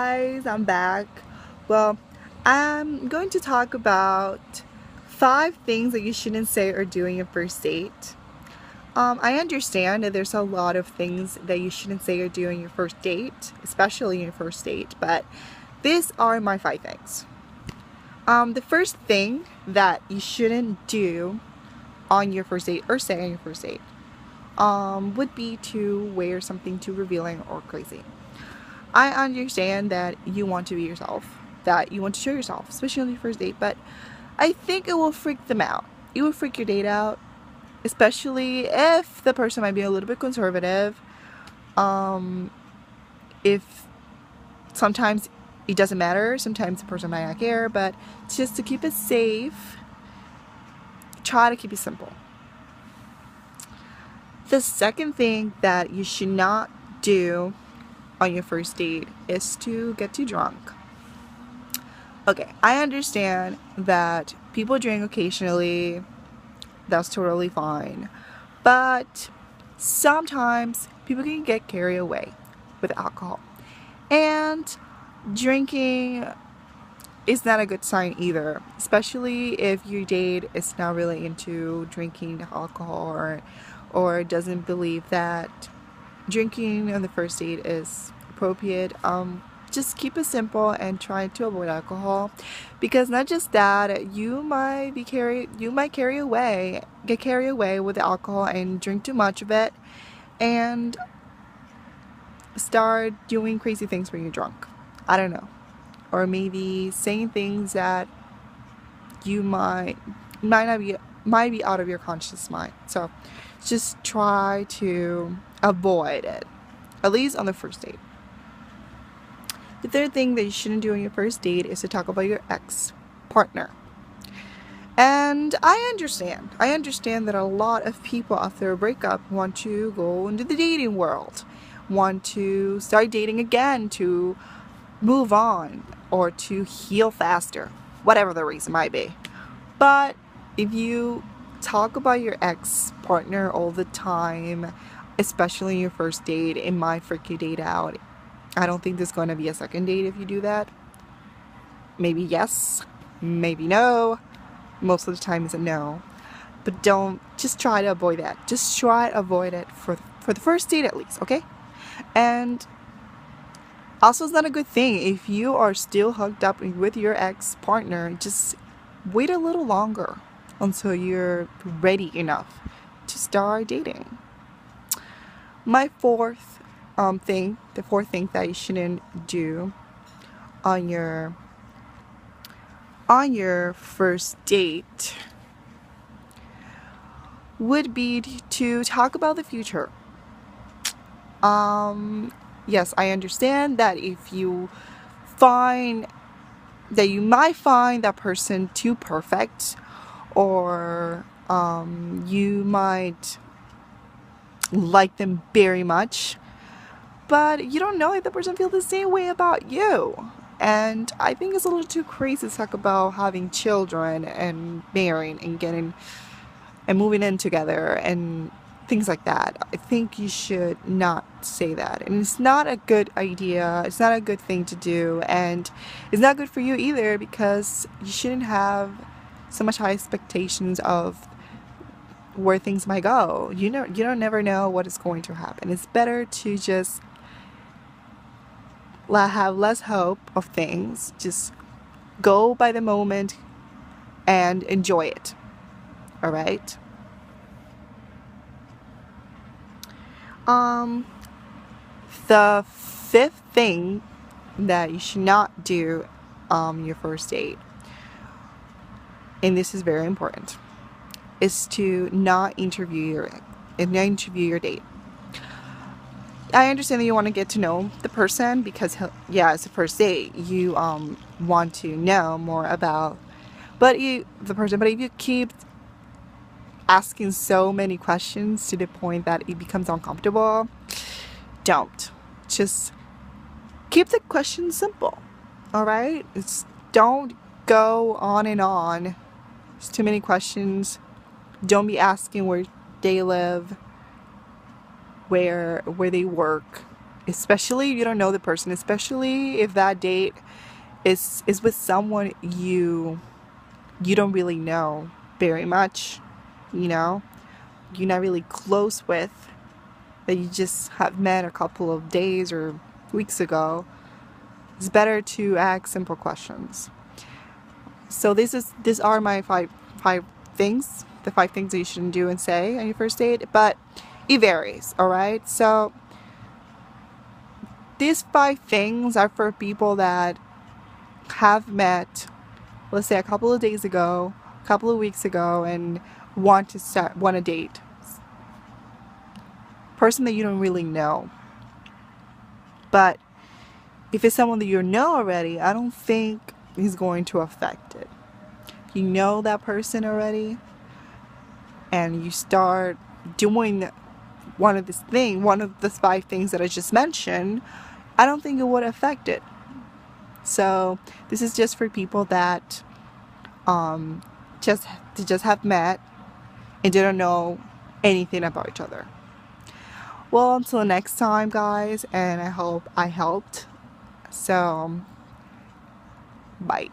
Guys, I'm back. Well, I'm going to talk about 5 things that you shouldn't say or do on your first date. I understand that there's a lot of things that you shouldn't say or do on your first date, especially your first date, but these are my 5 things. The first thing that you shouldn't do on your first date or say on your first date would be to wear something too revealing or crazy. I understand that you want to be yourself, that you want to show yourself, especially on your first date, but I think it will freak them out. It will freak your date out, especially if the person might be a little bit conservative. If sometimes it doesn't matter, sometimes the person might not care, but just to keep it safe, try to keep it simple. The second thing that you should not do on your first date is to get too drunk. Okay, I understand that people drink occasionally, that's totally fine, but sometimes people can get carried away with alcohol, and drinking is not a good sign either, especially if your date is not really into drinking alcohol or doesn't believe that drinking on the first date is appropriate. Just keep it simple and try to avoid alcohol, because not just that, you might get carried away with the alcohol and drink too much of it and start doing crazy things when you're drunk. I don't know, or maybe saying things that you might be out of your conscious mind. So just try to avoid it, at least on the first date. The third thing that you shouldn't do on your first date is to talk about your ex-partner. And I understand that a lot of people after a breakup want to go into the dating world, want to start dating again, to move on or to heal faster, whatever the reason might be. But if you talk about your ex-partner all the time, especially in your first date, it might freak your date out. I don't think there's going to be a second date if you do that. Maybe yes, maybe no. Most of the time it's a no. But just try to avoid that. Just try to avoid it for the first date at least, okay? And also, it's not a good thing if you are still hooked up with your ex-partner. Just wait a little longer until you're ready enough to start dating. My the fourth thing that you shouldn't do on your first date would be to talk about the future. Yes, I understand that if you find that you might find that person too perfect, or you might like them very much, but you don't know if the person feels the same way about you. And I think it's a little too crazy to talk about having children and marrying and getting and moving in together and things like that. I think you should not say that, and it's not a good idea. It's not a good thing to do, and it's not good for you either, because you shouldn't have so much high expectations of where things might go. You don't never know what is going to happen. It's better to just have less hope of things. Just go by the moment and enjoy it. All right. The fifth thing that you should not do your first date, and this is very important, is to not interview your date. I understand that you want to get to know the person because it's the first date. You want to know more about the person, but if you keep asking so many questions to the point that it becomes uncomfortable, don't. Just keep the questions simple. All right? Don't go on and on. It's too many questions. Don't be asking where they live, where they work. especially if you don't know the person, especially if that date is with someone you don't really know very much, you know, you're not really close with, that you just have met a couple of days or weeks ago. It's better to ask simple questions. So these are my five things, the 5 things that you shouldn't do and say on your first date, but it varies, all right? So these 5 things are for people that have met, let's say, a couple of days ago, a couple of weeks ago, and want to date person that you don't really know. But if it's someone that you know already, I don't think is going to affect it. You know that person already, and you start doing one of the 5 things that I just mentioned, I don't think it would affect it. So this is just for people that just have met and didn't know anything about each other. Well, until next time, guys, and I hope I helped. So, bye.